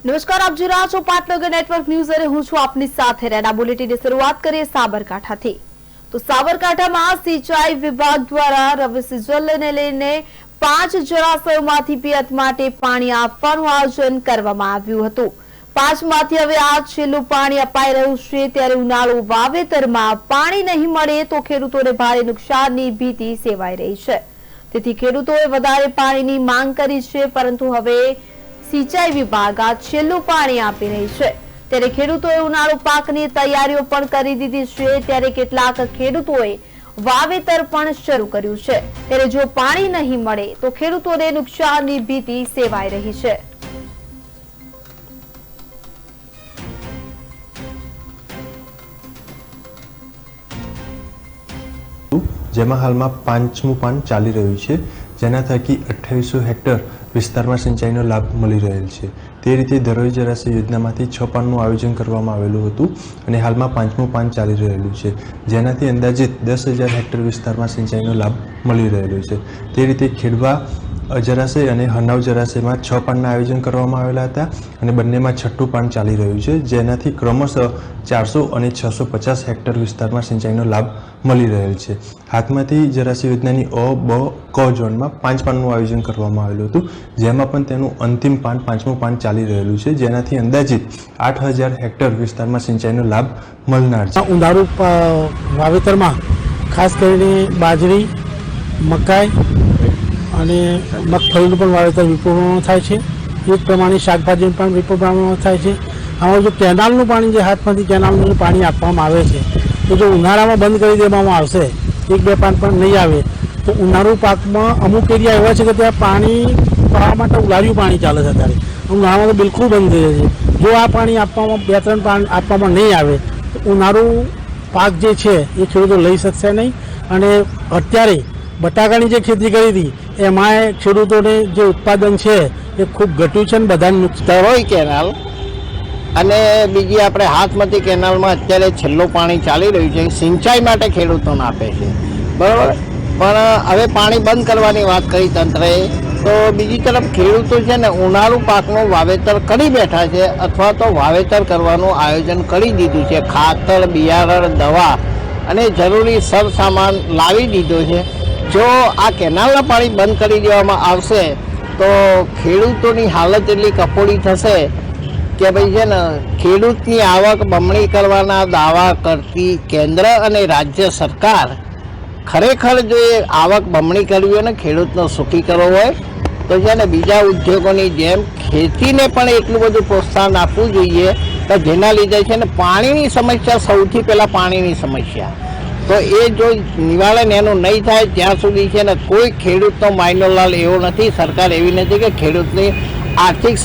નમસ્કાર, આપ જોઈ રહ્યા છો પાટનગર નેટવર્ક ન્યૂઝ અને હું છું આપની સાથે રેના। બુલેટિનની શરૂઆત કરીએ સાબરકાંઠાથી। તો સાબરકાંઠામાં સિંચાઈ વિભાગ દ્વારા રવિ સિઝનને લઈને 5 જળાશયોમાંથી પિયત માટે પાણી આપવાનું આયોજન કરવામાં આવ્યું હતું। 5 માંથી હવે આ છેલ્લું પાણી અપાઈ રહ્યું છે, ત્યારે ઉનાળુ વાવેતરમાં પાણી નહીં મળે તો ખેડૂતોને ભારે નુકસાનની ભીતિ સેવાઈ રહી છે। તેથી ખેડૂતોએ વધારે પાણીની માંગ કરી છે, પરંતુ હવે સિંચાઈ વિભાગ આ છેલ્લું પાણી આપી રહી છે। ત્યારે ખેડૂતોએ ઉનાળુ પાકની તૈયારીઓ પણ કરી દીધી છે। ત્યારે કેટલાક ખેડૂતોએ વાવેતર પણ શરૂ કર્યું છે। ત્યારે જો પાણી નહીં મળે તો ખેડૂતોને નુકસાનની ભીતિ સેવાઈ રહી છે। જેમાં હાલમાં 5મું પાન ચાલી રહ્યું છે, જેના થકી 2800 હેક્ટર વિસ્તારમાં સિંચાઈનો લાભ મળી રહેલ છે। તે રીતે ધરોઈ જળાશય યોજનામાંથી 6 પાનનું આયોજન કરવામાં આવેલું હતું અને હાલમાં 5મું પાન ચાલી રહેલું છે, જેનાથી અંદાજિત 10,000 હેક્ટર વિસ્તારમાં સિંચાઈનો લાભ મળી રહેલો છે। તે રીતે ખેડવા જળાશય અને હનાવ જળાશયમાં 6 પાનના આયોજન કરવામાં આવેલા હતા અને બંનેમાં 6ઠું પાન ચાલી રહ્યું છે, જેનાથી ક્રમશઃ 400 અને 650 હેક્ટર વિસ્તારમાં સિંચાઈનો લાભ મળી રહેલ છે। હાથમાંથી જળાશય યોજનાની અ, બ, ક ઝોનમાં 5 પાનનું આયોજન કરવામાં આવેલું હતું, જેમાં પણ તેનું અંતિમ પાન 5મું પાન ચાલી રહેલું છે, જેનાથી અંદાજિત 8,000 હેક્ટર વિસ્તારમાં સિંચાઈનો લાભ મળનાર છે। ઉનાળુ વાવેતરમાં ખાસ કરીને બાજરી, મકાઈ અને મગફળીનું પણ વાવેતર વિપુલ પ્રમાણમાં થાય છે। એ જ પ્રમાણે શાકભાજીનું પણ વિપુલ પ્રમાણમાં થાય છે। આમાં જો કેનાલનું પાણી, જે હાથમાંથી કેનાલનું પાણી આપવામાં આવે છે, તો જો ઉનાળામાં બંધ કરી દેવામાં આવશે, 1-2 પાન પણ નહીં આવે, તો ઉનાળુ પાકમાં અમુક એરિયા એવા છે કે ત્યાં પાણી પાવા માટે ઉલાર્યું પાણી ચાલે છે અત્યારે, ઉનાળામાં તો બિલકુલ બંધ થઈ જાય છે। જો આ પાણી આપવામાં 2-3 પાન આપવામાં નહીં આવે તો ઉનાળુ પાક જે છે એ ખેડૂતો લઈ શકશે નહીં। અને અત્યારે બટાકાની જે ખેતી કરી હતી એમાં ખેડૂતોને જે ઉત્પાદન છે એ ખૂબ ઘટ્યું છે અને બધાને ધરોઈ કેનાલ અને બીજી આપણે હાથમતી કેનાલમાં અત્યારે છેલ્લું પાણી ચાલી રહ્યું છે, સિંચાઈ માટે ખેડૂતોને આપે છે, બરાબર। પણ હવે પાણી બંધ કરવાની વાત કરી તંત્રએ, તો બીજી તરફ ખેડૂતો છે ને ઉનાળુ પાકનું વાવેતર કરી બેઠા છે અથવા તો વાવેતર કરવાનું આયોજન કરી દીધું છે। ખાતર, બિયારણ, દવા અને જરૂરી સરસામાન લાવી દીધો છે। જો આ કેનાલના પાણી બંધ કરી દેવામાં આવશે તો ખેડૂતોની હાલત એટલી કફોડી થશે કે ભાઈ છે ને ખેડૂતની આવક બમણી કરવાના દાવા કરતી કેન્દ્ર અને રાજ્ય સરકાર ખરેખર જો એ આવક બમણી કરવી હોય ને ખેડૂતનો સુખી કરવો હોય તો છે ને બીજા ઉદ્યોગોની જેમ ખેતીને પણ એટલું બધું પ્રોત્સાહન આપવું જોઈએ કે જેના લીધે છે ને પાણીની સમસ્યા, સૌથી પહેલાં પાણીની સમસ્યા, તો એ જો નિવારણ એનું નહીં થાય ત્યાં સુધી છે ને કોઈ ખેડૂતનો માયનો લાલ એવો નથી, સરકાર એવી નથી કે ખેડૂતની આર્થિક